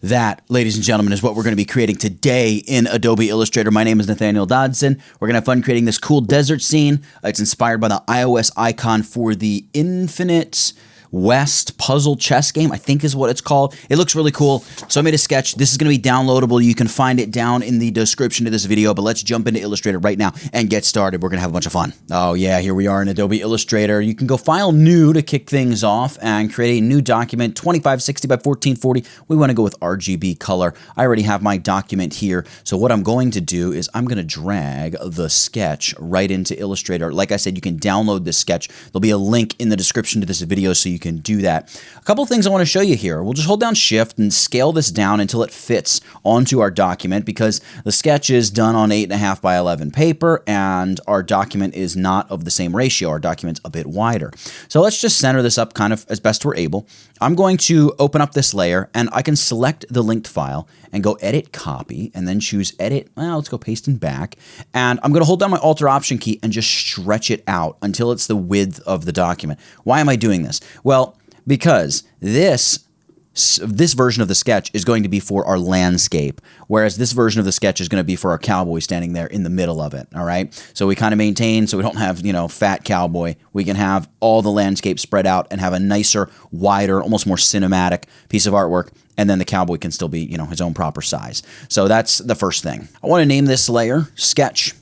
That, ladies and gentlemen, is what we're going to be creating today in Adobe Illustrator. My name is Nathaniel Dodson. We're going to have fun creating this cool desert scene. It's inspired by the iOS icon for the Infinite West puzzle chess game, I think is what it's called. It looks really cool. So I made a sketch. This is going to be downloadable. You can find it down in the description of this video, but let's jump into Illustrator right now and get started. We're going to have a bunch of fun. Oh yeah, here we are in Adobe Illustrator. You can go File New to kick things off and create a new document, 2560 by 1440. We want to go with RGB color. I already have my document here. So what I'm going to do is I'm going to drag the sketch right into Illustrator. Like I said, you can download this sketch. There'll be a link in the description to this video so you can do that. A couple of things I want to show you here. We'll just hold down Shift and scale this down until it fits onto our document, because the sketch is done on 8.5 by 11 paper and our document is not of the same ratio. Our document's a bit wider. So let's just center this up kind of as best we're able. I'm going to open up this layer and I can select the linked file and go Edit Copy and then choose Edit. Well, let's go Paste and Back. And I'm going to hold down my Alt-Option key and just stretch it out until it's the width of the document. Why am I doing this? Well, because this version of the sketch is going to be for our landscape, whereas this version of the sketch is going to be for our cowboy standing there in the middle of it, all right? So we kind of maintain, so we don't have, fat cowboy. We can have all the landscape spread out and have a nicer, wider, almost more cinematic piece of artwork, and then the cowboy can still be, his own proper size. So that's the first thing. I want to name this layer Sketch.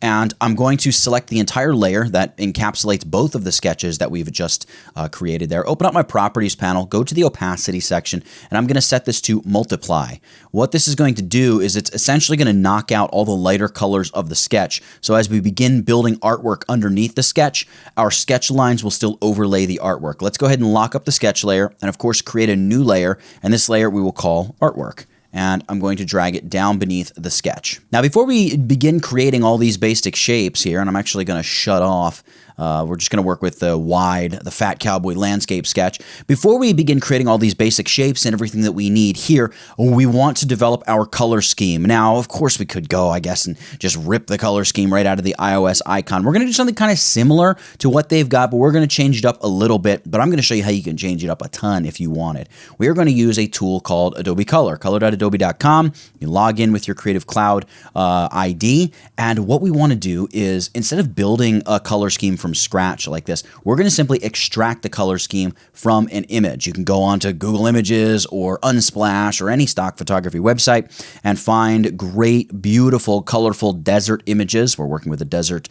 And I'm going to select the entire layer that encapsulates both of the sketches that we've just created there. Open up my Properties panel, go to the Opacity section, and I'm going to set this to Multiply. What this is going to do is it's essentially going to knock out all the lighter colors of the sketch. So as we begin building artwork underneath the sketch, our sketch lines will still overlay the artwork. Let's go ahead and lock up the sketch layer and, of course, create a new layer. And this layer we will call Artwork. And I'm going to drag it down beneath the sketch. Now, before we begin creating all these basic shapes here, and I'm actually going to shut off, we're just going to work with the fat cowboy landscape sketch. Before we begin creating all these basic shapes and everything that we need here, we want to develop our color scheme. Now, of course, we could go, I guess, and just rip the color scheme right out of the iOS icon. We're going to do something kind of similar to what they've got, but we're going to change it up a little bit. But I'm going to show you how you can change it up a ton if you want it. We are going to use a tool called Adobe Color, color.adobe.com. You log in with your Creative Cloud ID, and what we want to do is, instead of building a color scheme from scratch like this, we're going to simply extract the color scheme from an image. You can go onto Google Images or Unsplash or any stock photography website and find great, beautiful, colorful desert images. We're working with a desert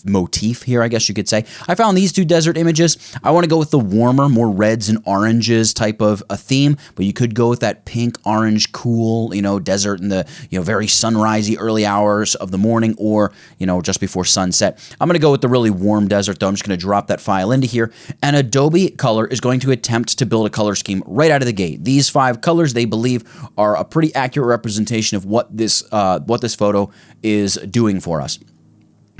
motif here, I guess you could say. I found these two desert images. I want to go with the warmer, more reds and oranges type of a theme, but you could go with that pink, orange, cool, desert in the, very sunrisey early hours of the morning, or, just before sunset. I'm going to go with the really warm desert, though. I'm just going to drop that file into here, and Adobe Color is going to attempt to build a color scheme right out of the gate. These 5 colors, they believe, are a pretty accurate representation of what this photo is doing for us.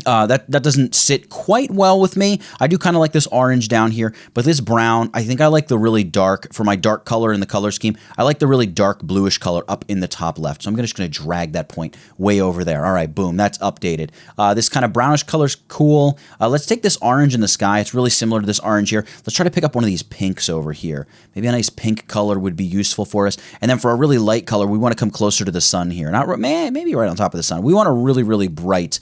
That doesn't sit quite well with me. I do kind of like this orange down here, but this brown, I think I like the really dark, for my dark color in the color scheme, I like the really dark bluish color up in the top left. So I'm just going to drag that point way over there. All right, boom, that's updated. This kind of brownish color is cool. Let's take this orange in the sky. It's really similar to this orange here. Let's try to pick up one of these pinks over here. Maybe a nice pink color would be useful for us. And then for a really light color, we want to come closer to the sun here. Maybe right on top of the sun. We want a really, really bright,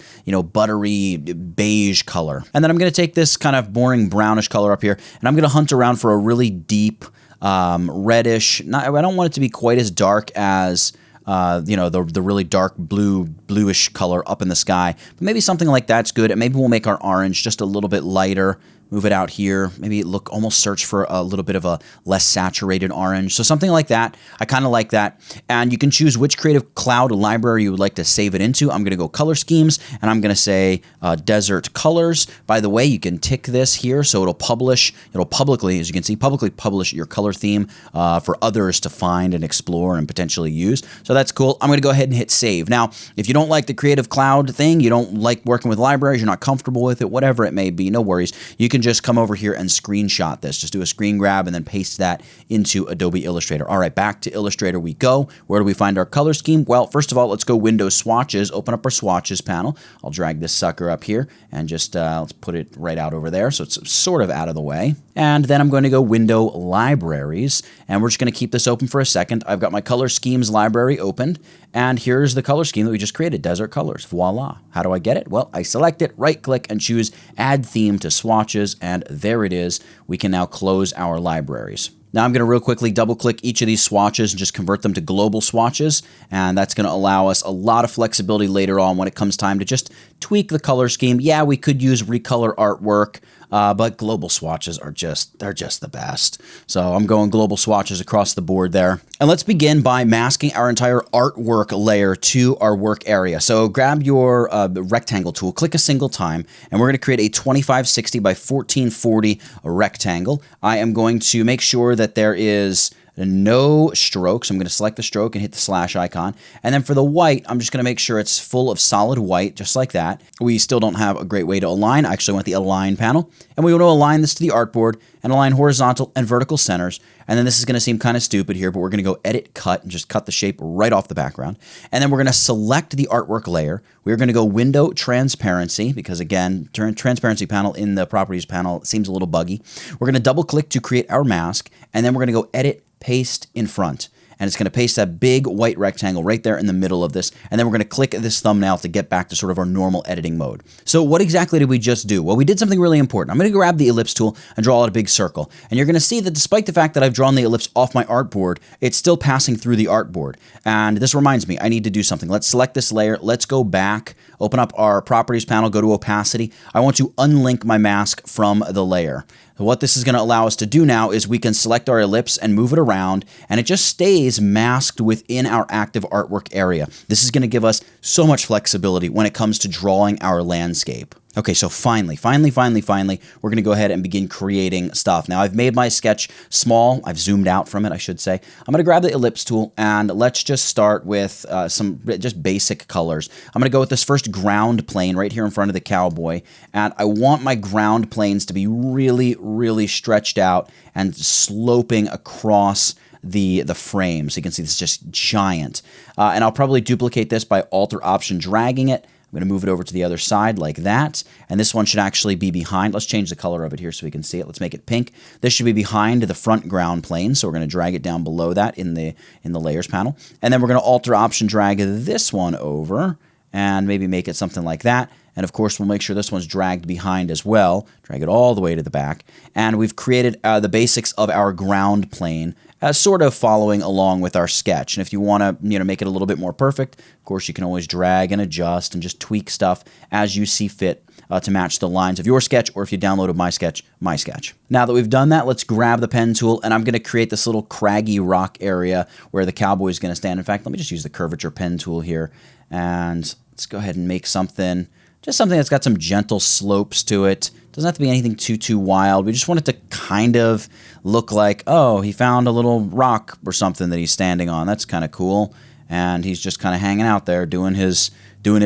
buttery, beige color. And then I'm going to take this kind of boring brownish color up here, and I'm going to hunt around for a really deep reddish. I don't want it to be quite as dark as the really dark bluish color up in the sky, but maybe something like that's good. And maybe we'll make our orange just a little bit lighter. Move it out here. Maybe almost search for a little bit of a less saturated orange. So something like that. I kind of like that. And you can choose which Creative Cloud library you would like to save it into. I'm going to go Color Schemes, and I'm going to say Desert Colors. By the way, you can tick this here, so it'll publicly, as you can see, publicly publish your color theme for others to find and explore and potentially use. So that's cool. I'm going to go ahead and hit Save. Now, if you don't like the Creative Cloud thing, you don't like working with libraries, you're not comfortable with it, whatever it may be, no worries. You can can just come over here and screenshot this. Just do a screen grab and then paste that into Adobe Illustrator. All right, back to Illustrator we go. Where do we find our color scheme? Well, first of all, let's go Windows Swatches, open up our Swatches panel. I'll drag this sucker up here and just let's put it right out over there so it's sort of out of the way. And then I'm going to go Window Libraries, and we're just going to keep this open for a second. I've got my Color Schemes library opened, and here's the color scheme that we just created, Desert Colors. Voila. How do I get it? Well, I select it, right-click, and choose Add Theme to Swatches, and there it is. We can now close our libraries. Now I'm going to real quickly double-click each of these swatches and just convert them to global swatches, and that's going to allow us a lot of flexibility later on when it comes time to just tweak the color scheme. Yeah, we could use recolor artwork, but global swatches are they're just the best. So I'm going global swatches across the board there. And let's begin by masking our entire artwork layer to our work area. So grab your rectangle tool, click a single time, and we're going to create a 2560 by 1440 rectangle. I am going to make sure that there is no stroke, so I'm going to select the stroke and hit the slash icon. And then for the white, I'm just going to make sure it's full of solid white, just like that. We still don't have a great way to align. I actually want the Align panel. And we want to align this to the artboard and align horizontal and vertical centers. And then this is going to seem kind of stupid here, but we're going to go Edit, Cut, and just cut the shape right off the background. And then we're going to select the artwork layer. We're going to go Window Transparency, because again, Transparency panel in the Properties panel seems a little buggy. We're going to double click to create our mask, and then we're going to go Edit, Paste in front. And it's going to paste that big white rectangle right there in the middle of this. And then we're going to click this thumbnail to get back to sort of our normal editing mode. So what exactly did we just do? Well, we did something really important. I'm going to grab the ellipse tool and draw out a big circle. And you're going to see that despite the fact that I've drawn the ellipse off my artboard, it's still passing through the artboard. And this reminds me, I need to do something. Let's select this layer. Let's go back, open up our Properties panel, go to Opacity. I want to unlink my mask from the layer. What this is going to allow us to do now is we can select our ellipse and move it around, and it just stays masked within our active artwork area. This is going to give us so much flexibility when it comes to drawing our landscape. Okay, so finally, we're going to go ahead and begin creating stuff. Now, I've made my sketch small. I've zoomed out from it, I should say. I'm going to grab the ellipse tool, and let's just start with some just basic colors. I'm going to go with this first ground plane right here in front of the Cowboy, and I want my ground planes to be really, really stretched out and sloping across the frame. So you can see this is just giant. And I'll probably duplicate this by Alt-Option dragging it. I'm going to move it over to the other side like that, and this one should actually be behind. Let's change the color of it here so we can see it. Let's make it pink. This should be behind the front ground plane, so we're going to drag it down below that in the Layers panel. And then we're going to Alt-Option drag this one over and maybe make it something like that. And of course, we'll make sure this one's dragged behind as well. Drag it all the way to the back. And we've created the basics of our ground plane, sort of following along with our sketch. And if you want to, make it a little bit more perfect, of course, you can always drag and adjust and just tweak stuff as you see fit to match the lines of your sketch, or if you downloaded my sketch. Now that we've done that, let's grab the pen tool, and I'm going to create this little craggy rock area where the Cowboy is going to stand. In fact, let me just use the curvature pen tool here, and let's go ahead and make something. Just something that's got some gentle slopes to it. Doesn't have to be anything too wild. We just want it to kind of look like, oh, he found a little rock or something that he's standing on. That's kind of cool. And he's just kind of hanging out there doing his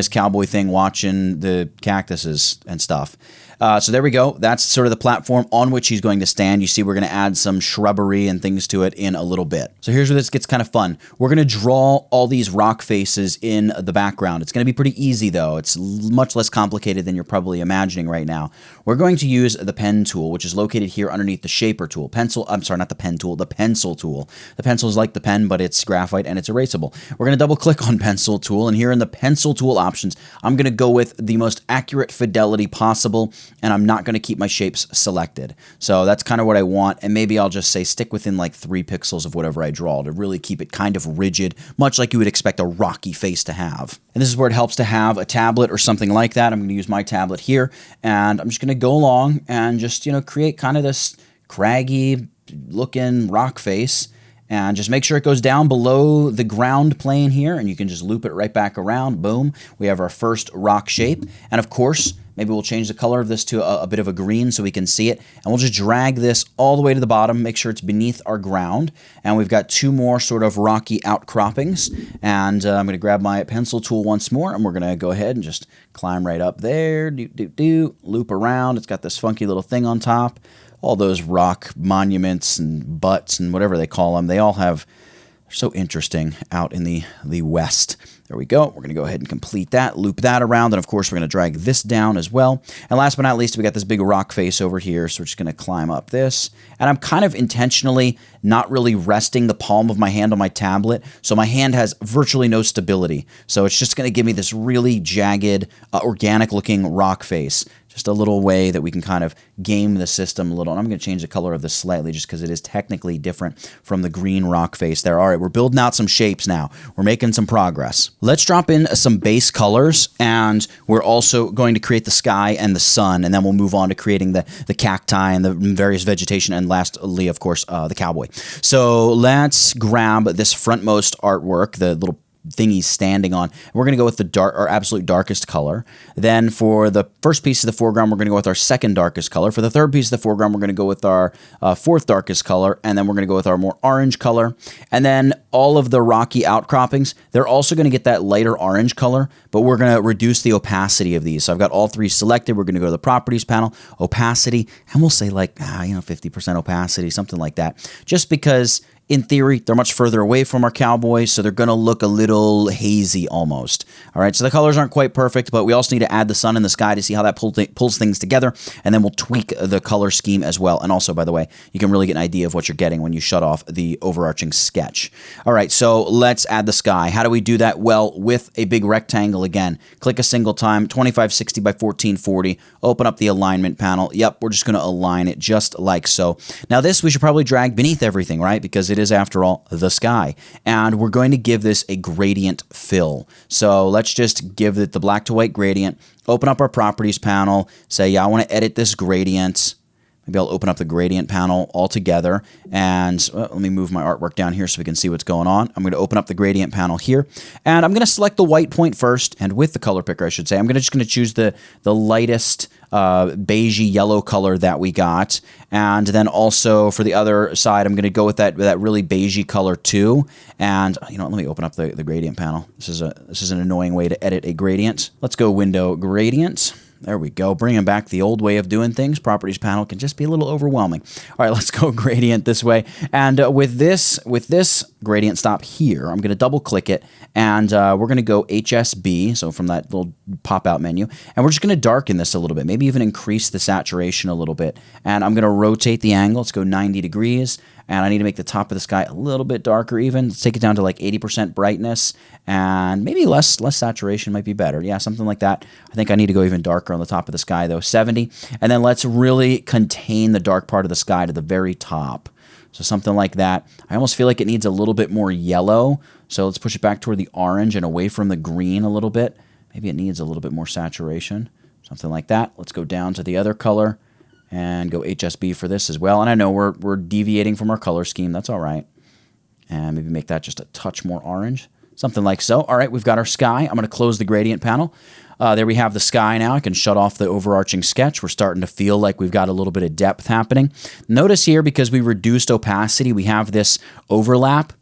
Cowboy thing, watching the cactuses and stuff. So there we go. That's sort of the platform on which he's going to stand. You see we're going to add some shrubbery and things to it in a little bit. So here's where this gets kind of fun. We're going to draw all these rock faces in the background. It's going to be pretty easy, though. It's much less complicated than you're probably imagining right now. We're going to use the pen tool, which is located here underneath the shaper tool. I'm sorry, not the pen tool, the pencil tool. The pencil is like the pen, but it's graphite and it's erasable. We're going to double click on pencil tool, and here in the pencil tool options, I'm going to go with the most accurate fidelity possible, and I'm not going to keep my shapes selected. So that's kind of what I want, and maybe I'll just say stick within like 3 pixels of whatever I draw to really keep it kind of rigid, much like you would expect a rocky face to have. And this is where it helps to have a tablet or something like that. I'm going to use my tablet here, and I'm just going to go along and just, create kind of this craggy looking rock face. and just make sure it goes down below the ground plane here, and you can just loop it right back around. Boom. We have our first rock shape. And of course, maybe we'll change the color of this to a bit of a green so we can see it. And we'll just drag this all the way to the bottom, make sure it's beneath our ground. And we've got two more sort of rocky outcroppings. And I'm going to grab my pencil tool once more, and we're going to go ahead and just climb right up there. Loop around. It's got this funky little thing on top. All those rock monuments and butts and whatever they call them, they all have, they're so interesting out in the west. There we go. We're going to go ahead and complete that, loop that around, and of course we're going to drag this down as well. And last but not least, we got this big rock face over here, so we're just going to climb up this. And I'm kind of intentionally not really resting the palm of my hand on my tablet, so my hand has virtually no stability. So it's just going to give me this really jagged, organic-looking rock face. Just a little way that we can kind of game the system a little. And I'm going to change the color of this slightly just because it is technically different from the green rock face there. All right, we're building out some shapes now. We're making some progress. Let's drop in some base colors, and we're also going to create the sky and the sun, and then we'll move on to creating the cacti and the various vegetation, and lastly, of course, the cowboy. So let's grab this frontmost artwork, the little thing he's standing on. We're going to go with the dark, our absolute darkest color. Then for the first piece of the foreground, we're going to go with our second darkest color. For the third piece of the foreground, we're going to go with our fourth darkest color, and then we're going to go with our more orange color. And then all of the rocky outcroppings, they're also going to get that lighter orange color, but we're going to reduce the opacity of these. So I've got all three selected. We're going to go to the properties panel, opacity, and we'll say like, 50% opacity, something like that. Just because in theory, they're much further away from our cowboy, so they're going to look a little hazy almost. All right, so the colors aren't quite perfect, but we also need to add the sun and the sky to see how that pulls things together, and then we'll tweak the color scheme as well. And also, by the way, you can really get an idea of what you're getting when you shut off the overarching sketch. All right, so let's add the sky. How do we do that? Well, with a big rectangle again. Click a single time, 2560 by 1440. Open up the alignment panel. Yep, we're just going to align it just like so. Now this we should probably drag beneath everything, right? Because it is, after all, the sky. And we're going to give this a gradient fill. So let's just give it the black to white gradient. Open up our properties panel. Say, yeah, I want to edit this gradient. Maybe I'll open up the gradient panel altogether, and let me move my artwork down here so we can see what's going on. I'm going to open up the gradient panel here, and I'm going to select the white point first, and with the color picker, I should say, I'm just going to choose the lightest beigey yellow color that we got, and then also for the other side, I'm going to go with that really beigey color too. And let me open up the gradient panel. This is an annoying way to edit a gradient. Let's go Window Gradient. There we go. Bringing back the old way of doing things. Properties panel can just be a little overwhelming. All right, let's go gradient this way. And with this gradient stop here, I'm going to double click it, and we're going to go HSB, so from that little pop-out menu, and we're just going to darken this a little bit, maybe even increase the saturation a little bit. And I'm going to rotate the angle. Let's go 90 degrees. And I need to make the top of the sky a little bit darker even. Let's take it down to like 80% brightness, and maybe less saturation might be better. Yeah, something like that. I think I need to go even darker on the top of the sky though, 70. And then let's really contain the dark part of the sky to the very top. So something like that. I almost feel like it needs a little bit more yellow. So let's push it back toward the orange and away from the green a little bit. Maybe it needs a little bit more saturation. Something like that. Let's go down to the other color and go HSB for this as well. And I know we're deviating from our color scheme. That's all right. And maybe make that just a touch more orange. Something like so. All right, we've got our sky. I'm going to close the gradient panel. There we have the sky now. I can shut off the overarching sketch. We're starting to feel like we've got a little bit of depth happening. Notice here, because we reduced opacity, we have this overlap.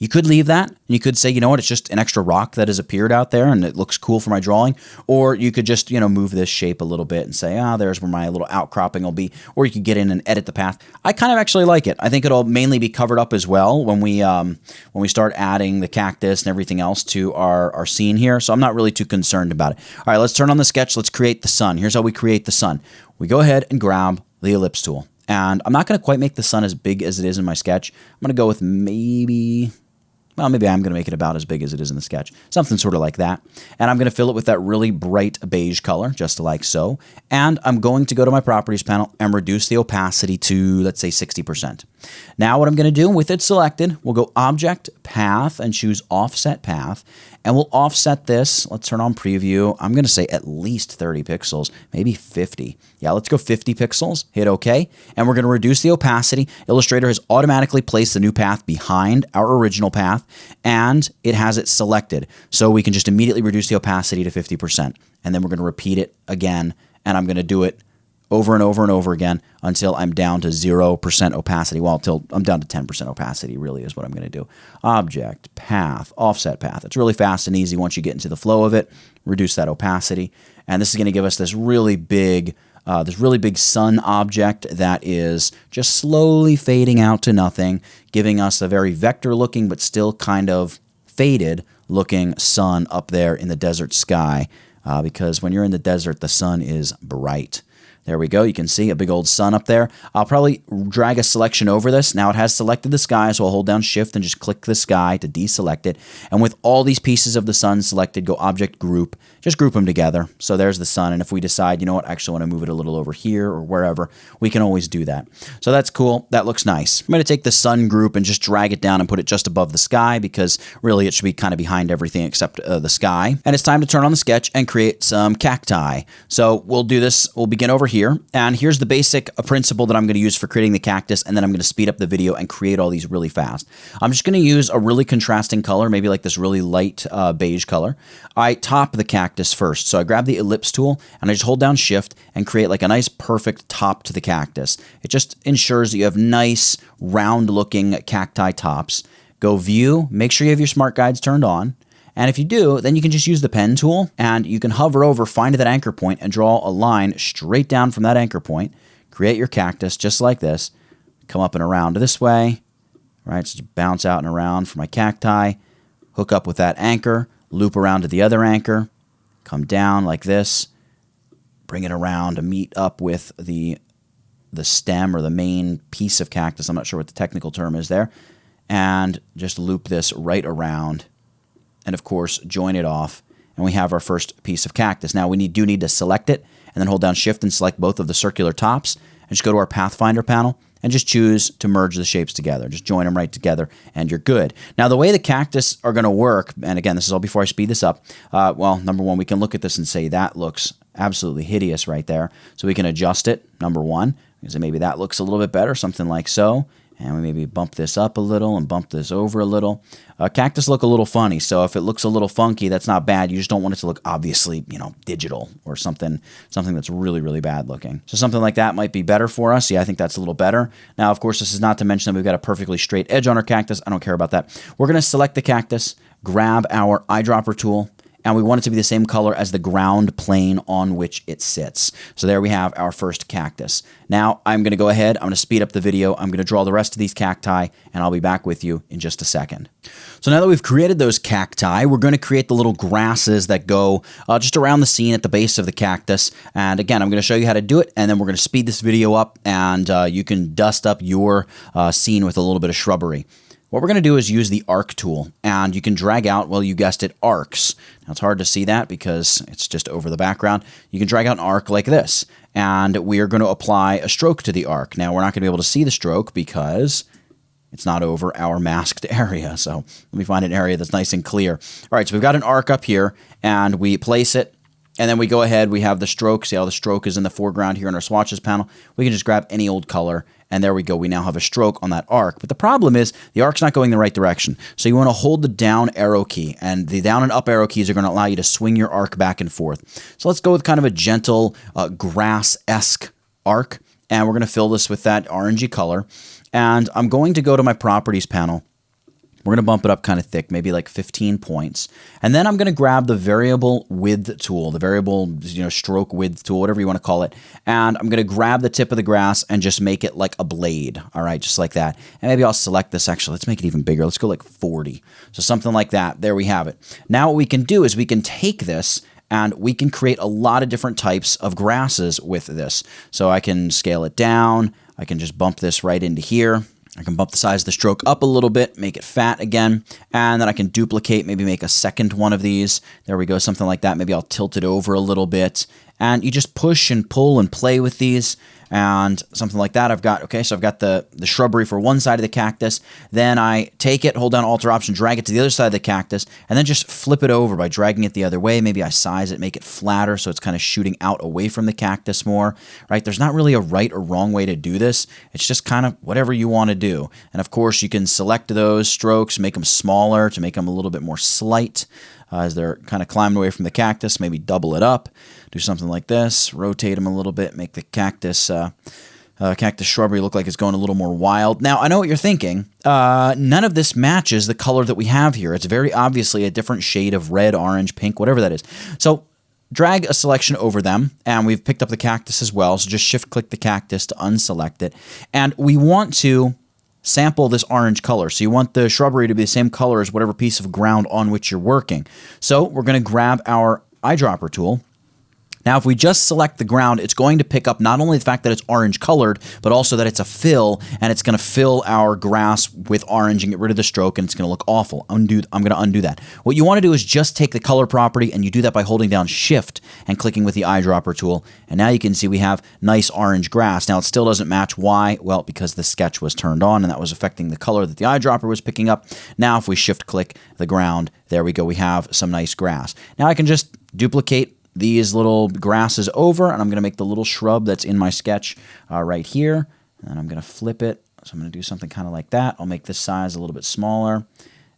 You could leave that, and you could say, you know what, it's just an extra rock that has appeared out there, and it looks cool for my drawing. Or you could just, move this shape a little bit and say, there's where my little outcropping will be. Or you could get in and edit the path. I kind of actually like it. I think it'll mainly be covered up as well when we start adding the cactus and everything else to our scene here. So I'm not really too concerned about it. All right, let's turn on the sketch. Let's create the sun. Here's how we create the sun. We go ahead and grab the ellipse tool. And I'm not going to quite make the sun as big as it is in my sketch. I'm going to go with maybe I'm going to make it about as big as it is in the sketch. Something sort of like that. And I'm going to fill it with that really bright beige color, just like so. And I'm going to go to my properties panel and reduce the opacity to, let's say, 60%. Now what I'm going to do with it selected, we'll go Object, Path, and choose Offset Path. And we'll offset this. Let's turn on preview. I'm going to say at least 30 pixels, maybe 50. Yeah, let's go 50 pixels. Hit OK. And we're going to reduce the opacity. Illustrator has automatically placed the new path behind our original path, and it has it selected. So we can just immediately reduce the opacity to 50%. And then we're going to repeat it again, and I'm going to do it over and over and over again until I'm down to 0% opacity. Well, until I'm down to 10% opacity really is what I'm going to do. Object, Path, Offset Path. It's really fast and easy once you get into the flow of it. Reduce that opacity. And this is going to give us this really big sun object that is just slowly fading out to nothing, giving us a very vector looking but still kind of faded looking sun up there in the desert sky. Because when you're in the desert, the sun is bright. There we go. You can see a big old sun up there. I'll probably drag a selection over this. Now it has selected the sky, so I'll hold down Shift and just click the sky to deselect it. And with all these pieces of the sun selected, go Object, Group. Just group them together. So there's the sun. And if we decide, you know what, I actually want to move it a little over here or wherever, we can always do that. So that's cool. That looks nice. I'm going to take the sun group and just drag it down and put it just above the sky because really it should be kind of behind everything except the sky. And it's time to turn on the sketch and create some cacti. So we'll do this. We'll begin over here. And here's the basic principle that I'm going to use for creating the cactus, and then I'm going to speed up the video and create all these really fast. I'm just going to use a really contrasting color, maybe like this really light beige color. I top the cactus first. So I grab the ellipse tool and I just hold down Shift and create like a nice perfect top to the cactus. It just ensures that you have nice round looking cacti tops. Go View, make sure you have your smart guides turned on. And if you do, then you can just use the pen tool and you can hover over, find that anchor point and draw a line straight down from that anchor point. Create your cactus just like this. Come up and around this way. Right, so just bounce out and around for my cacti. Hook up with that anchor. Loop around to the other anchor. Come down like this. Bring it around to meet up with the stem or the main piece of cactus. I'm not sure what the technical term is there. And just loop this right around. And of course, join it off, and we have our first piece of cactus. Now, we do need to select it, and then hold down Shift and select both of the circular tops, and just go to our Pathfinder panel, and just choose to merge the shapes together. Just join them right together, and you're good. Now, the way the cactus are going to work, and again, this is all before I speed this up, well, number one, we can look at this and say that looks absolutely hideous right there. So we can adjust it, number one. We can say maybe that looks a little bit better, something like so. And we maybe bump this up a little and bump this over a little. Cactus look a little funny, so if it looks a little funky, that's not bad. You just don't want it to look obviously, you know, digital or something that's really, really bad looking. So something like that might be better for us. Yeah, I think that's a little better. Now, of course, this is not to mention that we've got a perfectly straight edge on our cactus. I don't care about that. We're going to select the cactus, grab our eyedropper tool, and we want it to be the same color as the ground plane on which it sits. So there we have our first cactus. Now I'm going to go ahead, I'm going to speed up the video, I'm going to draw the rest of these cacti, and I'll be back with you in just a second. So now that we've created those cacti, we're going to create the little grasses that go just around the scene at the base of the cactus. And again, I'm going to show you how to do it, and then we're going to speed this video up, and you can dust up your scene with a little bit of shrubbery. What we're going to do is use the arc tool, and you can drag out, well, you guessed it, arcs. Now, it's hard to see that because it's just over the background. You can drag out an arc like this, and we are going to apply a stroke to the arc. Now, we're not going to be able to see the stroke because it's not over our masked area. So let me find an area that's nice and clear. All right, so we've got an arc up here, and we place it, and then we go ahead, we have the stroke. See how the stroke is in the foreground here in our swatches panel? We can just grab any old color, and there we go. We now have a stroke on that arc. But the problem is the arc's not going the right direction. So you want to hold the down arrow key, and the down and up arrow keys are going to allow you to swing your arc back and forth. So let's go with kind of a gentle grass-esque arc, and we're going to fill this with that orangey color. And I'm going to go to my properties panel. We're going to bump it up kind of thick, maybe like 15 points. And then I'm going to grab the variable width tool, the variable stroke width tool, whatever you want to call it. And I'm going to grab the tip of the grass and just make it like a blade. All right, just like that. And maybe I'll select this actually. Let's make it even bigger. Let's go like 40. So something like that. There we have it. Now what we can do is we can take this and we can create a lot of different types of grasses with this. So I can scale it down. I can just bump this right into here. I can bump the size of the stroke up a little bit, make it fat again, and then I can duplicate, maybe make a second one of these. There we go, something like that. Maybe I'll tilt it over a little bit, and you just push and pull and play with these, and something like that. I've got, okay, so I've got the shrubbery for one side of the cactus. Then I take it, hold down Alt or Option, drag it to the other side of the cactus, and then just flip it over by dragging it the other way. Maybe I size it, make it flatter so it's kind of shooting out away from the cactus more, right? There's not really a right or wrong way to do this. It's just kind of whatever you want to do. And of course, you can select those strokes, make them smaller to make them a little bit more slight as they're kind of climbing away from the cactus. Maybe double it up, do something like this, rotate them a little bit, make the cactus shrubbery look like it's going a little more wild. Now, I know what you're thinking. None of this matches the color that we have here. It's very obviously a different shade of red, orange, pink, whatever that is. So drag a selection over them, and we've picked up the cactus as well. So just shift-click the cactus to unselect it. And we want to sample this orange color. So you want the shrubbery to be the same color as whatever piece of ground on which you're working. So we're going to grab our eyedropper tool. Now, if we just select the ground, it's going to pick up not only the fact that it's orange colored, but also that it's a fill, and it's going to fill our grass with orange and get rid of the stroke, and it's going to look awful. I'm going to undo that. What you want to do is just take the color property, and you do that by holding down Shift and clicking with the eyedropper tool. And now you can see we have nice orange grass. Now, it still doesn't match. Why? Well, because the sketch was turned on, and that was affecting the color that the eyedropper was picking up. Now, if we Shift-click the ground, there we go. We have some nice grass. Now, I can just duplicate these little grasses over, and I'm going to make the little shrub that's in my sketch right here, and I'm going to flip it. So I'm going to do something kind of like that. I'll make this size a little bit smaller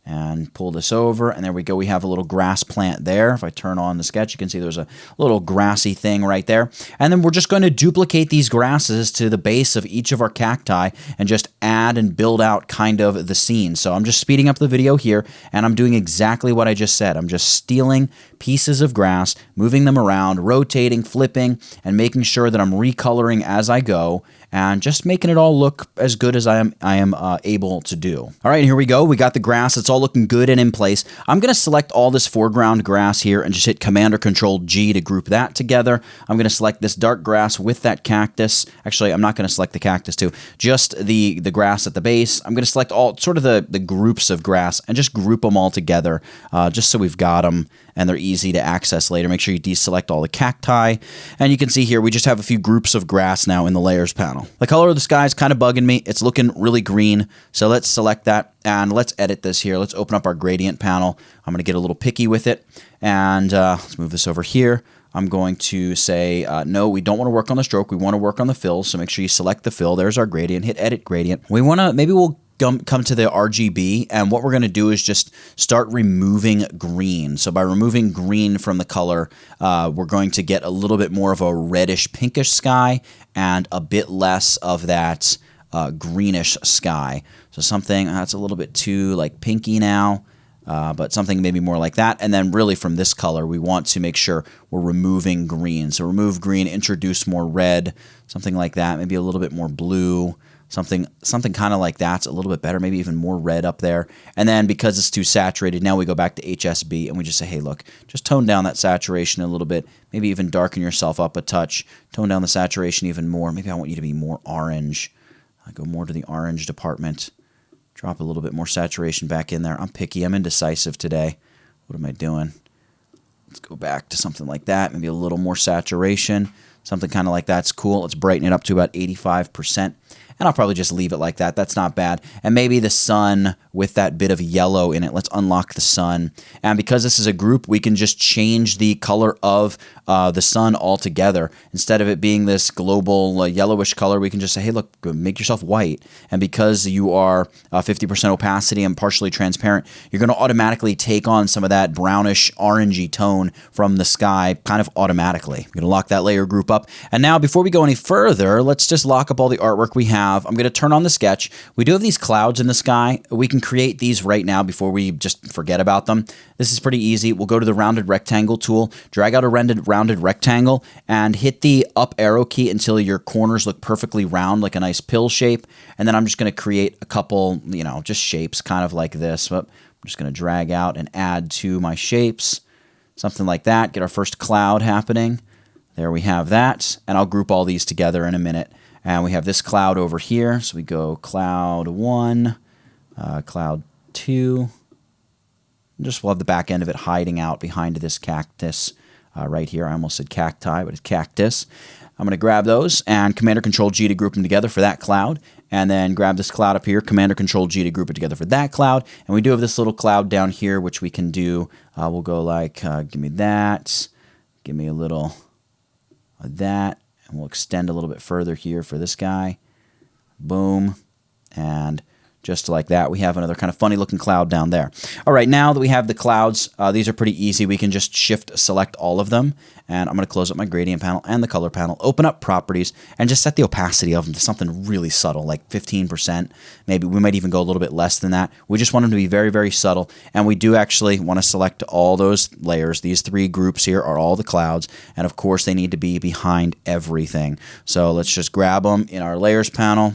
and pull this over, and there we go. We have a little grass plant there. If I turn on the sketch, you can see there's a little grassy thing right there. And then we're just going to duplicate these grasses to the base of each of our cacti and just add and build out kind of the scene. So I'm just speeding up the video here, and I'm doing exactly what I just said. I'm just stealing pieces of grass, moving them around, rotating, flipping, and making sure that I'm recoloring as I go, and just making it all look as good as I am able to do. All right, here we go. We got the grass. It's all looking good and in place. I'm going to select all this foreground grass here and just hit Command or Control G to group that together. I'm going to select this dark grass with that cactus. Actually, I'm not going to select the cactus too, just the grass at the base. I'm going to select all sort of the groups of grass and just group them all together just so we've got them and they're easy to access later. Make sure you deselect all the cacti. And you can see here, we just have a few groups of grass now in the layers panel. The color of the sky is kind of bugging me. It's looking really green. So let's select that and let's edit this here. Let's open up our gradient panel. I'm going to get a little picky with it. And let's move this over here. I'm going to say, no, we don't want to work on the stroke. We want to work on the fill. So make sure you select the fill. There's our gradient. Hit Edit Gradient. We want to, maybe we'll come to the RGB, and what we're going to do is just start removing green. So by removing green from the color, we're going to get a little bit more of a reddish pinkish sky and a bit less of that greenish sky. So something that's a little bit too like pinky now, but something maybe more like that. And then really from this color, we want to make sure we're removing green. So remove green, introduce more red, something like that, maybe a little bit more blue. Something kind of like that's a little bit better, maybe even more red up there. And then because it's too saturated, now we go back to HSB and we just say, hey, look, just tone down that saturation a little bit, maybe even darken yourself up a touch, tone down the saturation even more. Maybe I want you to be more orange. I go more to the orange department, drop a little bit more saturation back in there. I'm picky, I'm indecisive today. What am I doing? Let's go back to something like that, maybe a little more saturation. Something kind of like that's cool. Let's brighten it up to about 85%. And I'll probably just leave it like that. That's not bad. And maybe the sun with that bit of yellow in it. Let's unlock the sun. And because this is a group, we can just change the color of the sun altogether. Instead of it being this global yellowish color, we can just say, hey, look, make yourself white. And because you are 50% opacity and partially transparent, you're going to automatically take on some of that brownish orangey tone from the sky kind of automatically. I'm going to lock that layer group up. And now before we go any further, let's just lock up all the artwork we have. I'm going to turn on the sketch. We do have these clouds in the sky. We can create these right now before we just forget about them. This is pretty easy. We'll go to the rounded rectangle tool, drag out a rounded rectangle, and hit the up arrow key until your corners look perfectly round, like a nice pill shape. And then I'm just going to create a couple, just shapes kind of like this. But I'm just going to drag out and add to my shapes, something like that. Get our first cloud happening. There we have that. And I'll group all these together in a minute. And we have this cloud over here. So we go cloud 1, cloud 2. Just we'll have the back end of it hiding out behind this cactus right here. I almost said cacti, but it's cactus. I'm going to grab those and Command-or-Control-G to group them together for that cloud. And then grab this cloud up here, Command-or-Control-G to group it together for that cloud. And we do have this little cloud down here, which we can do. We'll go like, give me that. Give me a little of that. And we'll extend a little bit further here for this guy. Boom. And just like that, we have another kind of funny looking cloud down there. All right, now that we have the clouds, these are pretty easy. We can just shift select all of them. And I'm going to close up my gradient panel and the color panel, open up properties, and just set the opacity of them to something really subtle, like 15%. Maybe we might even go a little bit less than that. We just want them to be very, very subtle. And we do actually want to select all those layers. These three groups here are all the clouds. And of course, they need to be behind everything. So let's just grab them in our layers panel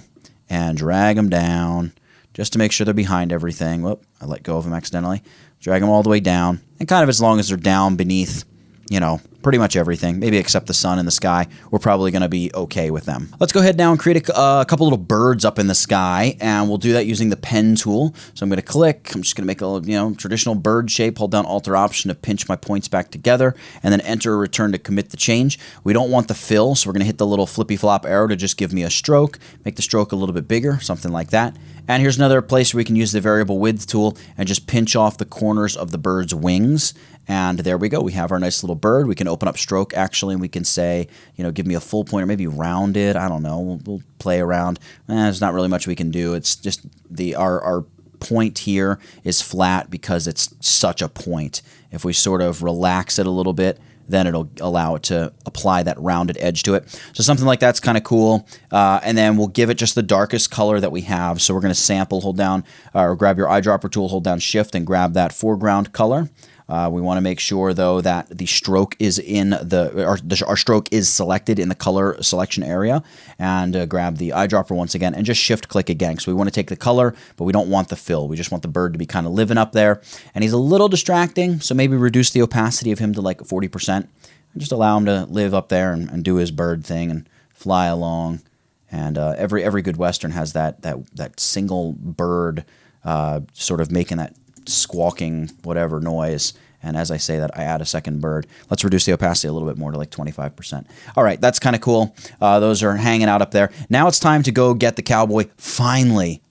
and drag them down, just to make sure they're behind everything. Whoop, I let go of them accidentally. Drag them all the way down. And kind of as long as they're down beneath, you know, pretty much everything, maybe except the sun and the sky, we're probably going to be okay with them. Let's go ahead now and create a couple little birds up in the sky, and we'll do that using the pen tool. So I'm going to click. I'm just going to make a little, you know, traditional bird shape. Hold down Alt or Option to pinch my points back together, and then Enter or Return to commit the change. We don't want the fill, so we're going to hit the little flippy flop arrow to just give me a stroke. Make the stroke a little bit bigger, something like that. And here's another place where we can use the variable width tool and just pinch off the corners of the bird's wings. And there we go. We have our nice little bird. We can open up stroke actually, and we can say, you know, give me a full point or maybe rounded. I don't know. We'll play around. There's not really much we can do. It's just our point here is flat because it's such a point. If we sort of relax it a little bit, then it'll allow it to apply that rounded edge to it. So something like that's kind of cool. And then we'll give it just the darkest color that we have. So we're going to sample, hold down, or grab your eyedropper tool, hold down Shift, and grab that foreground color. We want to make sure, though, that the stroke is in our stroke is selected in the color selection area, and grab the eyedropper once again and just shift click again. So we want to take the color, but we don't want the fill. We just want the bird to be kind of living up there. And he's a little distracting, so maybe reduce the opacity of him to like 40%. And just allow him to live up there and do his bird thing and fly along. And every good Western has that single bird sort of making that squawking whatever noise, and as I say that, I add a second bird. Let's reduce the opacity a little bit more to like 25%. All right, that's kind of cool. Those are hanging out up there. Now it's time to go get the cowboy. Finally,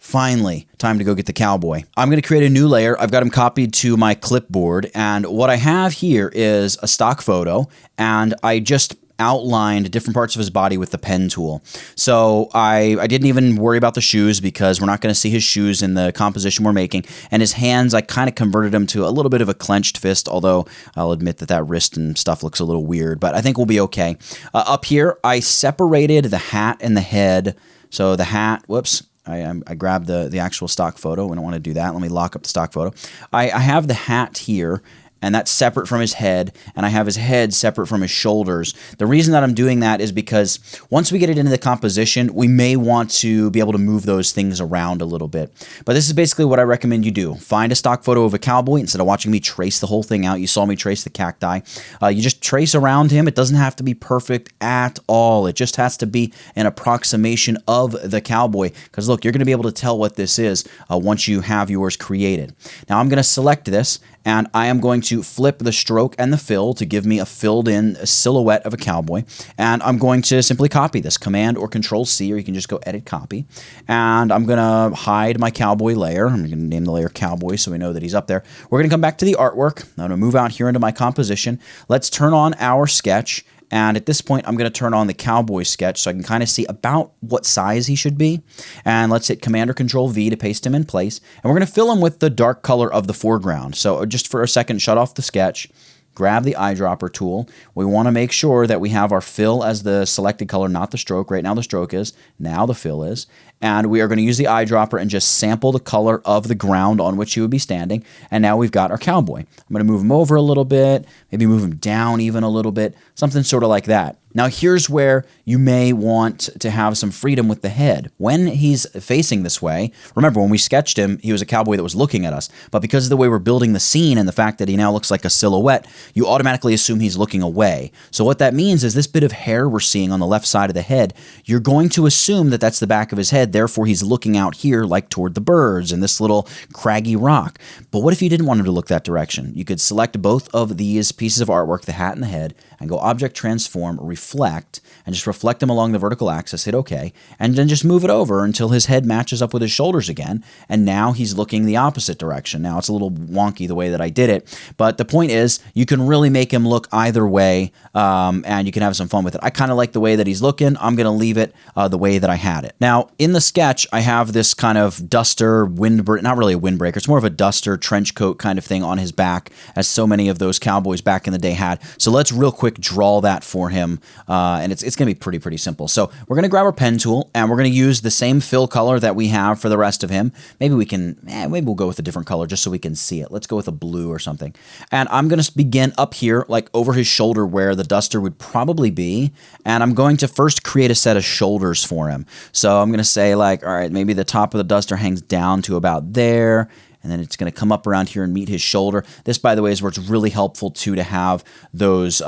time to go get the cowboy. I'm going to create a new layer. I've got him copied to my clipboard, and what I have here is a stock photo, and I just outlined different parts of his body with the pen tool. So I didn't even worry about the shoes because we're not going to see his shoes in the composition we're making. And his hands, I kind of converted them to a little bit of a clenched fist, although I'll admit that wrist and stuff looks a little weird, but I think we'll be okay. Up here, I separated the hat and the head. So the hat, whoops, I grabbed the actual stock photo. We don't want to do that. Let me lock up the stock photo. I have the hat here, and that's separate from his head, and I have his head separate from his shoulders. The reason that I'm doing that is because once we get it into the composition, we may want to be able to move those things around a little bit. But this is basically what I recommend you do. Find a stock photo of a cowboy. Instead of watching me trace the whole thing out, you saw me trace the cacti. You just trace around him. It doesn't have to be perfect at all. It just has to be an approximation of the cowboy. Because look, you're going to be able to tell what this is once you have yours created. Now I'm going to select this, and I am going to flip the stroke and the fill to give me a filled in silhouette of a cowboy. And I'm going to simply copy this, Command or Control C, or you can just go Edit Copy. And I'm going to hide my cowboy layer. I'm going to name the layer Cowboy so we know that he's up there. We're going to come back to the artwork. I'm going to move out here into my composition. Let's turn on our sketch. And at this point, I'm going to turn on the cowboy sketch so I can kind of see about what size he should be. And let's hit Command or Control V to paste him in place. And we're going to fill him with the dark color of the foreground. So just for a second, shut off the sketch. Grab the eyedropper tool. We want to make sure that we have our fill as the selected color, not the stroke. Right now the stroke is, now the fill is. And we are going to use the eyedropper and just sample the color of the ground on which he would be standing. And now we've got our cowboy. I'm going to move him over a little bit, maybe move him down even a little bit, something sort of like that. Now here's where you may want to have some freedom with the head. When he's facing this way, remember when we sketched him, he was a cowboy that was looking at us. But because of the way we're building the scene and the fact that he now looks like a silhouette, you automatically assume he's looking away. So what that means is this bit of hair we're seeing on the left side of the head, you're going to assume that that's the back of his head head, therefore he's looking out here like toward the birds and this little craggy rock. But what if you didn't want him to look that direction? You could select both of these pieces of artwork, the hat and the head, and go Object, Transform, Reflect, and just reflect them along the vertical axis, hit OK, and then just move it over until his head matches up with his shoulders again, and now he's looking the opposite direction. Now, it's a little wonky the way that I did it, but the point is you can really make him look either way, and you can have some fun with it. I kind of like the way that he's looking. I'm going to leave it the way that I had it. Now, in the sketch, I have this kind of duster, not really a windbreaker, it's more of a duster, trench coat kind of thing on his back, as so many of those cowboys back in the day had. So let's real quick draw that for him, and it's going to be pretty simple. So we're going to grab our pen tool, and we're going to use the same fill color that we have for the rest of him. Maybe we'll go with a different color just so we can see it. Let's go with a blue or something. And I'm going to begin up here, like over his shoulder where the duster would probably be, and I'm going to first create a set of shoulders for him. So I'm going to say, like, all right, maybe the top of the duster hangs down to about there, and then it's going to come up around here and meet his shoulder. This, by the way, is where it's really helpful too to have those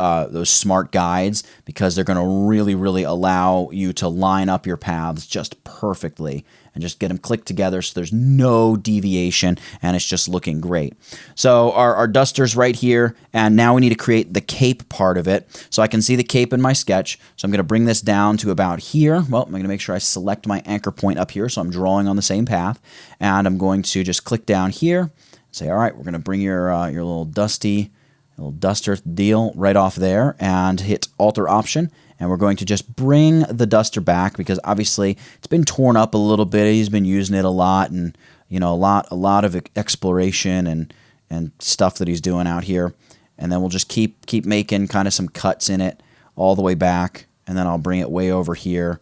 smart guides, because they're going to really allow you to line up your paths just perfectly and just get them clicked together so there's no deviation and it's just looking great. So our duster's right here, and now we need to create the cape part of it. So I can see the cape in my sketch. So I'm going to bring this down to about here. Well, I'm going to make sure I select my anchor point up here so I'm drawing on the same path. And I'm going to just click down here and say, all right, we're going to bring your little duster deal right off there and hit Alter Option. And we're going to just bring the duster back because obviously it's been torn up a little bit. He's been using it a lot, and a lot of exploration and stuff that he's doing out here. And then we'll just keep making kind of some cuts in it all the way back, and then I'll bring it way over here.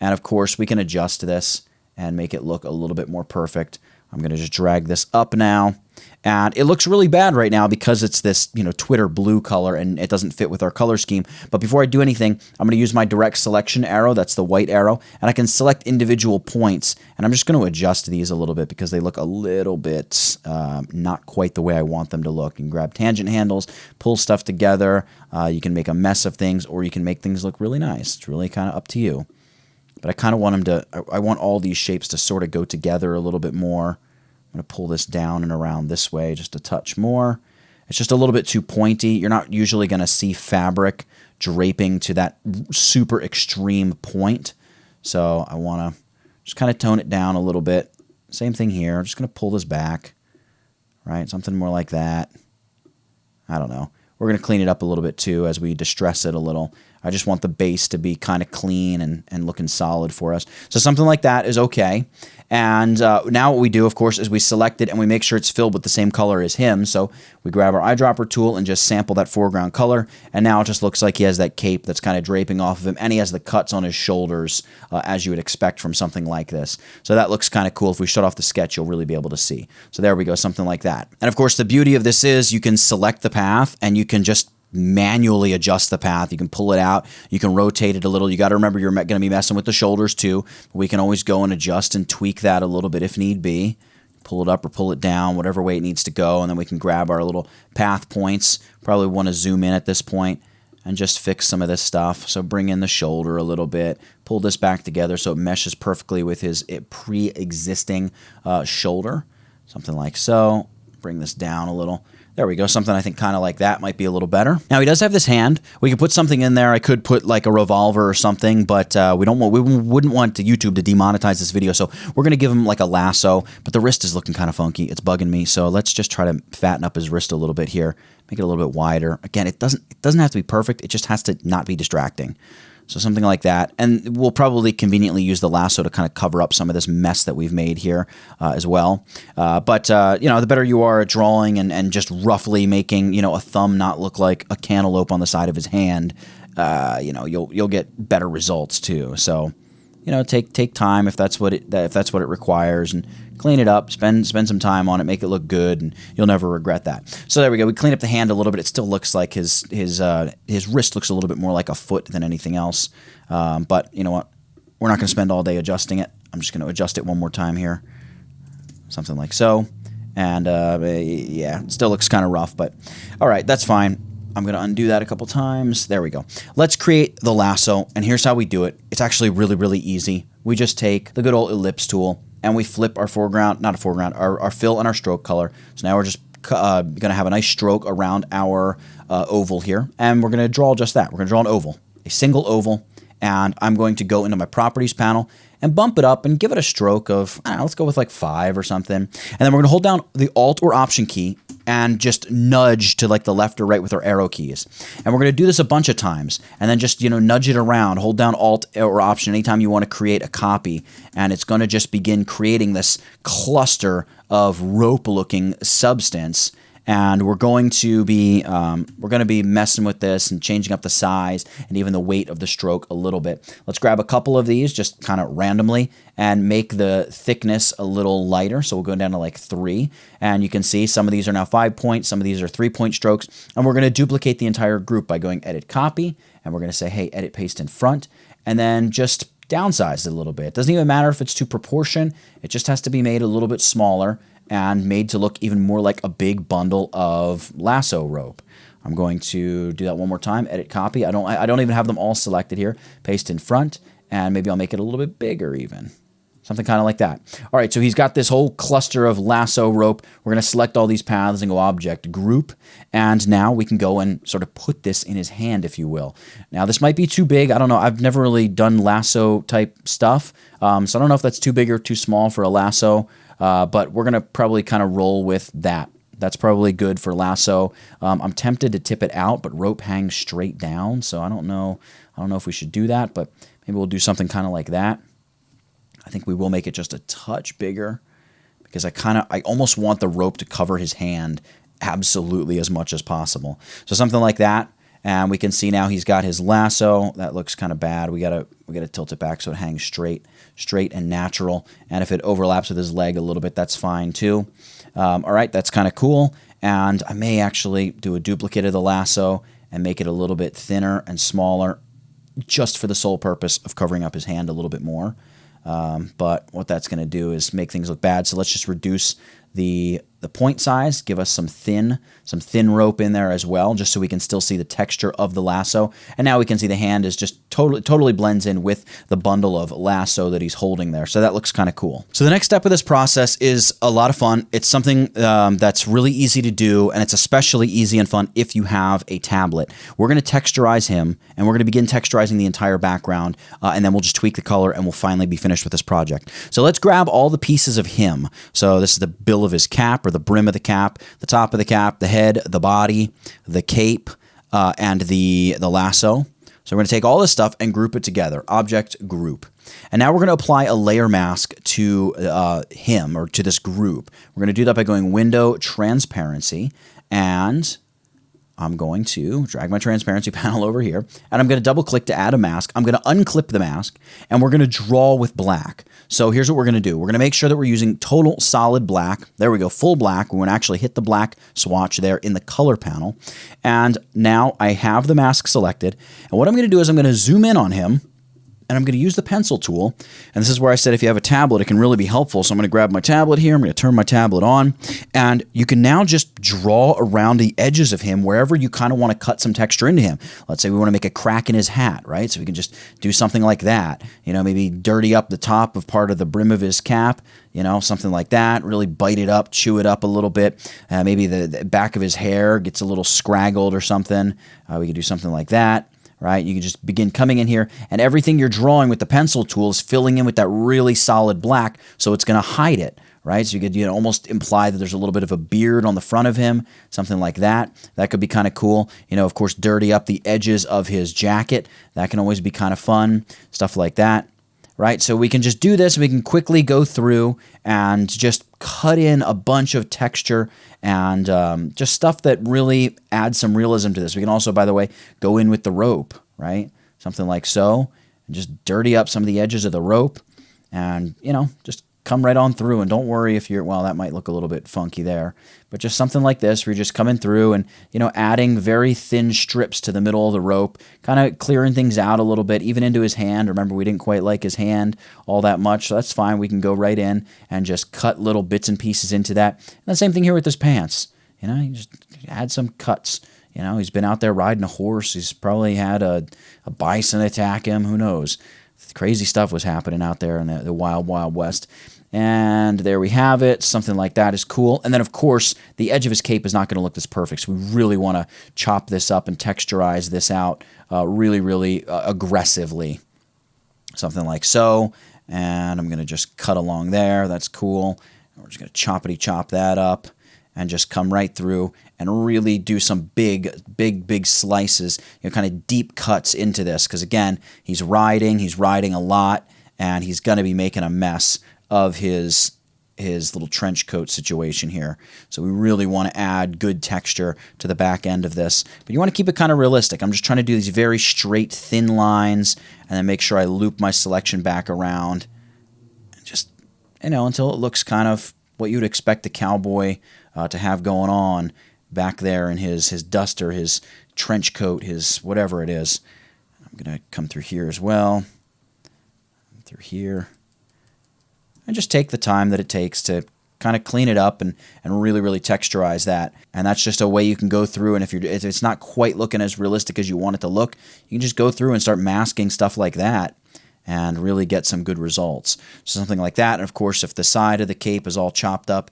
And of course we can adjust this and make it look a little bit more perfect. I'm going to just drag this up now. And it looks really bad right now because it's this, Twitter blue color and it doesn't fit with our color scheme. But before I do anything, I'm going to use my direct selection arrow. That's the white arrow. And I can select individual points. And I'm just going to adjust these a little bit because they look a little bit not quite the way I want them to look. You can grab tangent handles, pull stuff together. You can make a mess of things, or you can make things look really nice. It's really kind of up to you. But I kind of want them to, I want all these shapes to sort of go together a little bit more. I'm going to pull this down and around this way just a touch more. It's just a little bit too pointy. You're not usually going to see fabric draping to that super extreme point. So I want to just kind of tone it down a little bit. Same thing here. I'm just going to pull this back, right? Something more like that. I don't know. We're going to clean it up a little bit too as we distress it a little. I just want the base to be kind of clean and looking solid for us. So something like that is okay. And now what we do, of course, is we select it and we make sure it's filled with the same color as him. So we grab our eyedropper tool and just sample that foreground color. And now it just looks like he has that cape that's kind of draping off of him. And he has the cuts on his shoulders as you would expect from something like this. So that looks kind of cool. If we shut off the sketch, you'll really be able to see. So there we go, something like that. And of course, the beauty of this is you can select the path and you can just manually adjust the path. You can pull it out. You can rotate it a little. You got to remember you're going to be messing with the shoulders too. We can always go and adjust and tweak that a little bit if need be. Pull it up or pull it down, whatever way it needs to go. And then we can grab our little path points. Probably want to zoom in at this point and just fix some of this stuff. So bring in the shoulder a little bit. Pull this back together so it meshes perfectly with his pre-existing shoulder. Something like so. Bring this down a little. There we go. Something I think kind of like that might be a little better. Now he does have this hand. We could put something in there. I could put like a revolver or something, but we wouldn't want YouTube to demonetize this video. So we're going to give him like a lasso, but the wrist is looking kind of funky. It's bugging me. So let's just try to fatten up his wrist a little bit here. Make it a little bit wider. Again, it doesn't have to be perfect. It just has to not be distracting. So something like that. And we'll probably conveniently use the lasso to kind of cover up some of this mess that we've made here as well. But the better you are at drawing and just roughly making, a thumb not look like a cantaloupe on the side of his hand, you'll get better results too. So, take time if that's what it requires, and clean it up, spend some time on it, make it look good, and you'll never regret that. So there we go. We clean up the hand a little bit. It still looks like his wrist looks a little bit more like a foot than anything else. But you know what? We're not going to spend all day adjusting it. I'm just going to adjust it one more time here. Something like so. And yeah, it still looks kind of rough, but all right, that's fine. I'm going to undo that a couple times. There we go. Let's create the lasso, and here's how we do it. It's actually really, really easy. we just take the good old ellipse tool and we flip our foreground, not a foreground, our fill and our stroke color. So now we're just going to have a nice stroke around our oval here, and we're going to draw just that. We're going to draw an oval, a single oval, and I'm going to go into my properties panel and bump it up and give it a stroke of, I don't know, let's go with like 5 or something. And then we're going to hold down the Alt or Option key and just nudge to like the left or right with our arrow keys. And we're going to do this a bunch of times and then just, nudge it around, hold down Alt or Option anytime you want to create a copy. And it's going to just begin creating this cluster of rope-looking substance. And we're going to be messing with this and changing up the size and even the weight of the stroke a little bit. Let's grab a couple of these just kind of randomly and make the thickness a little lighter. So we'll go down to like 3. And you can see some of these are now 5-point, some of these are 3-point strokes. And we're going to duplicate the entire group by going Edit Copy. And we're going to say, hey, Edit Paste in Front. And then just downsize it a little bit. It doesn't even matter if it's to proportion. It just has to be made a little bit smaller and made to look even more like a big bundle of lasso rope. I'm going to do that one more time. Edit Copy. I don't even have them all selected here. Paste in Front, and maybe I'll make it a little bit bigger even. Something kind of like that. All right, so he's got this whole cluster of lasso rope. We're going to select all these paths and go Object, Group, and now we can go and sort of put this in his hand, if you will. Now, this might be too big. I don't know. I've never really done lasso type stuff, so I don't know if that's too big or too small for a lasso. But we're going to probably kind of roll with that. That's probably good for lasso. I'm tempted to tip it out, but rope hangs straight down, so I don't know if we should do that, but maybe we'll do something kind of like that. I think we will make it just a touch bigger because I almost want the rope to cover his hand absolutely as much as possible. So something like that. And we can see now he's got his lasso. That looks kind of bad. We gotta tilt it back so it hangs straight and natural. And if it overlaps with his leg a little bit, that's fine too. All right, that's kind of cool. And I may actually do a duplicate of the lasso and make it a little bit thinner and smaller, just for the sole purpose of covering up his hand a little bit more. But what that's going to do is make things look bad. So let's just reduce the point size, give us some thin rope in there as well, just so we can still see the texture of the lasso. And now we can see the hand is just totally blends in with the bundle of lasso that he's holding there. So that looks kind of cool. So the next step of this process is a lot of fun. It's something that's really easy to do, and it's especially easy and fun if you have a tablet. We're going to texturize him, and we're going to begin texturizing the entire background, and then we'll just tweak the color, and we'll finally be finished with this project. So let's grab all the pieces of him. So this is the bill of his cap, or the brim of the cap, the top of the cap, the head, the body, the cape, and the lasso. So we're going to take all this stuff and group it together. Object, Group. And now we're going to apply a layer mask to him, or to this group. We're going to do that by going Window, Transparency, and I'm going to drag my transparency panel over here, and I'm going to double click to add a mask. I'm going to unclip the mask, and we're going to draw with black. So here's what we're going to do. We're going to make sure that we're using total solid black. There we go, full black. We're going to actually hit the black swatch there in the color panel. And now I have the mask selected. And what I'm going to do is I'm going to zoom in on him, and I'm going to use the pencil tool. And this is where I said if you have a tablet, it can really be helpful. So I'm going to grab my tablet here. I'm going to turn my tablet on. And you can now just draw around the edges of him wherever you kind of want to cut some texture into him. Let's say we want to make a crack in his hat, right? So we can just do something like that. Maybe dirty up the top of part of the brim of his cap, something like that. Really bite it up, chew it up a little bit. Maybe the back of his hair gets a little scraggled or something. We could do something like that. Right? You can just begin coming in here, and everything you're drawing with the pencil tool is filling in with that really solid black, so it's going to hide it, right? So you could almost imply that there's a little bit of a beard on the front of him, something like that. That could be kind of cool. Of course, dirty up the edges of his jacket. That can always be kind of fun, stuff like that. Right? So we can just do this. We can quickly go through and just cut in a bunch of texture and just stuff that really adds some realism to this. We can also, by the way, go in with the rope, right? Something like so, and just dirty up some of the edges of the rope and, just come right on through. And don't worry if well, that might look a little bit funky there, but just something like this where you're just coming through and, adding very thin strips to the middle of the rope, kind of clearing things out a little bit, even into his hand. Remember, we didn't quite like his hand all that much, so that's fine. We can go right in and just cut little bits and pieces into that. And the same thing here with his pants. You just add some cuts. He's been out there riding a horse. He's probably had a bison attack him. Who knows? Crazy stuff was happening out there in the wild, wild west. And there we have it. Something like that is cool. And then, of course, the edge of his cape is not going to look this perfect. So we really want to chop this up and texturize this out really, really aggressively. Something like so. And I'm going to just cut along there. That's cool. And we're just going to choppity-chop that up and just come right through and really do some big, big, big slices, kind of deep cuts into this. Because, again, he's riding a lot, and he's going to be making a mess of his little trench coat situation here. So we really want to add good texture to the back end of this. But you want to keep it kind of realistic. I'm just trying to do these very straight, thin lines, and then make sure I loop my selection back around. And just, until it looks kind of what you'd expect the cowboy to have going on back there in his duster, his trench coat, his whatever it is. I'm going to come through here as well. Through here. And just take the time that it takes to kind of clean it up and really, really texturize that. And that's just a way you can go through, and if it's not quite looking as realistic as you want it to look, you can just go through and start masking stuff like that and really get some good results. So something like that. And of course, if the side of the cape is all chopped up,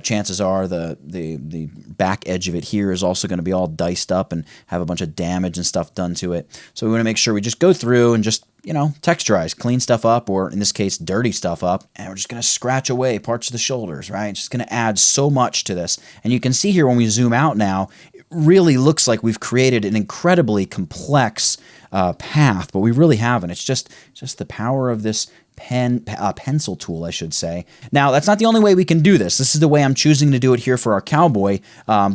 chances are the back edge of it here is also going to be all diced up and have a bunch of damage and stuff done to it. So we want to make sure we just go through and just, texturize, clean stuff up, or in this case, dirty stuff up. And we're just going to scratch away parts of the shoulders, right? It's just going to add so much to this. And you can see here when we zoom out now, it really looks like we've created an incredibly complex path, but we really haven't. It's just the power of this pencil tool, I should say. Now, that's not the only way we can do this. This is the way I'm choosing to do it here for our cowboy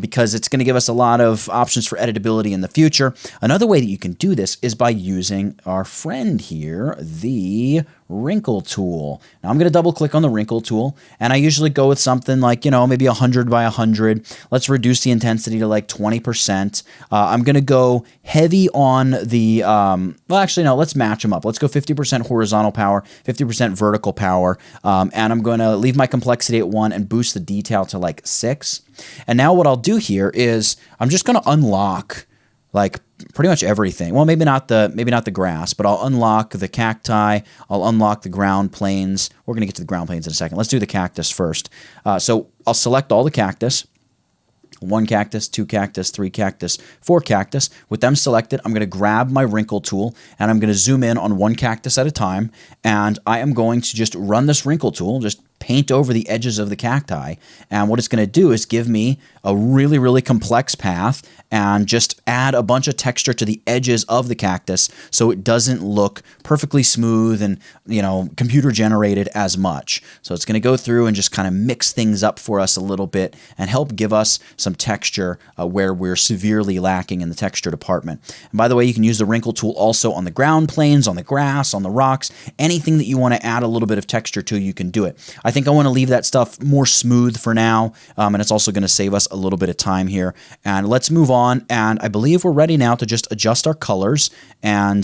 because it's going to give us a lot of options for editability in the future. Another way that you can do this is by using our friend here, the wrinkle tool. Now I'm going to double click on the wrinkle tool, and I usually go with something like, maybe 100 by 100. Let's reduce the intensity to like 20%. I'm going to go heavy on the, well, actually, no, let's match them up. Let's go 50% horizontal power, 50% vertical power, and I'm going to leave my complexity at 1 and boost the detail to like 6. And now what I'll do here is I'm just going to unlock like pretty much everything. Well, maybe not the grass, but I'll unlock the cacti. I'll unlock the ground planes. We're going to get to the ground planes in a second. Let's do the cactus first. So I'll select all the cactus. 1 cactus, 2 cactus, 3 cactus, 4 cactus. With them selected, I'm going to grab my wrinkle tool and I'm going to zoom in on 1 cactus at a time. And I am going to just run this wrinkle tool, just paint over the edges of the cacti. And what it's going to do is give me a really, really complex path and just add a bunch of texture to the edges of the cactus so it doesn't look perfectly smooth and, computer generated as much. So it's going to go through and just kind of mix things up for us a little bit and help give us some texture where we're severely lacking in the texture department. And by the way, you can use the wrinkle tool also on the ground planes, on the grass, on the rocks, anything that you want to add a little bit of texture to, you can do it. I think I want to leave that stuff more smooth for now, and it's also going to save us a little bit of time here. And let's move on, and I believe we're ready now to just adjust our colors and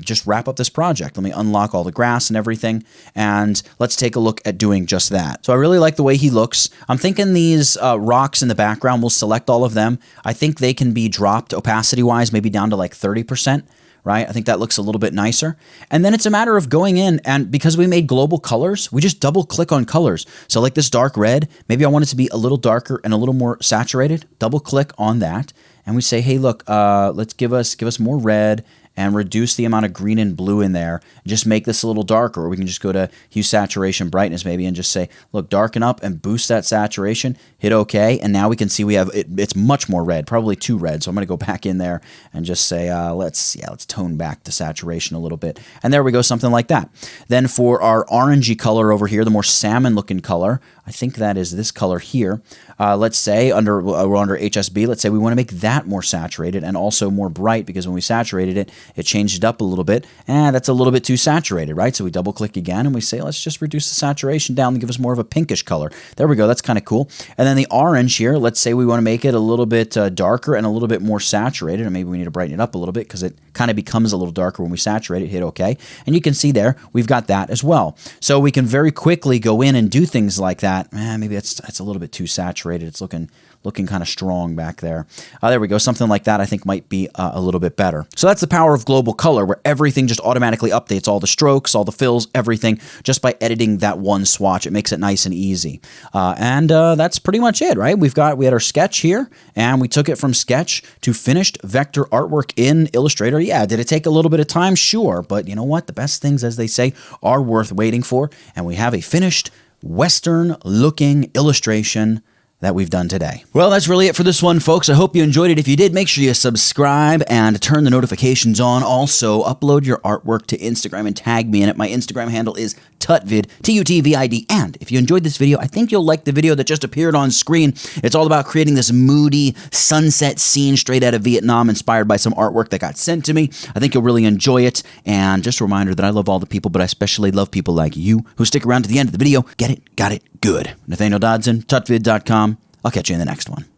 just wrap up this project. Let me unlock all the grass and everything, and let's take a look at doing just that. So I really like the way he looks. I'm thinking these rocks in the background, we'll select all of them. I think they can be dropped opacity-wise, maybe down to like 30%. Right? I think that looks a little bit nicer. And then it's a matter of going in, and because we made global colors, we just double click on colors. So like this dark red, maybe I want it to be a little darker and a little more saturated. Double click on that. And we say, hey, look, let's give us more red and reduce the amount of green and blue in there. Just make this a little darker. Or we can just go to hue, saturation, brightness maybe and just say, look, darken up and boost that saturation. Hit OK. And now we can see we have it's much more red, probably too red. So I'm going to go back in there and just say, let's tone back the saturation a little bit. And there we go, something like that. Then for our orangey color over here, the more salmon looking color, I think that is this color here. Let's say we're under HSB. Let's say we want to make that more saturated and also more bright, because when we saturated it, it changed it up a little bit, and that's a little bit too saturated, right? So we double click again and we say, let's just reduce the saturation down and give us more of a pinkish color. There we go. That's kind of cool. And then the orange here, let's say we want to make it a little bit darker and a little bit more saturated, or maybe we need to brighten it up a little bit because it kind of becomes a little darker when we saturate it. Hit OK. And you can see there, we've got that as well. So we can very quickly go in and do things like that that. Maybe that's a little bit too saturated. It's looking kind of strong back there. There we go. Something like that I think might be a little bit better. So that's the power of global color, where everything just automatically updates, all the strokes, all the fills, everything, just by editing that one swatch. It makes it nice and easy. And that's pretty much it, right? We had our sketch here, and we took it from sketch to finished vector artwork in Illustrator. Yeah, did it take a little bit of time? Sure. But you know what? The best things, as they say, are worth waiting for. And we have a finished Western-looking illustration that we've done today. Well, that's really it for this one, folks. I hope you enjoyed it. If you did, make sure you subscribe and turn the notifications on. Also, upload your artwork to Instagram and tag me in it. My Instagram handle is tutvid, T-U-T-V-I-D. And if you enjoyed this video, I think you'll like the video that just appeared on screen. It's all about creating this moody sunset scene straight out of Vietnam, inspired by some artwork that got sent to me. I think you'll really enjoy it. And just a reminder that I love all the people, but I especially love people like you who stick around to the end of the video. Get it? Got it? Good. Nathaniel Dodson, tutvid.com. I'll catch you in the next one.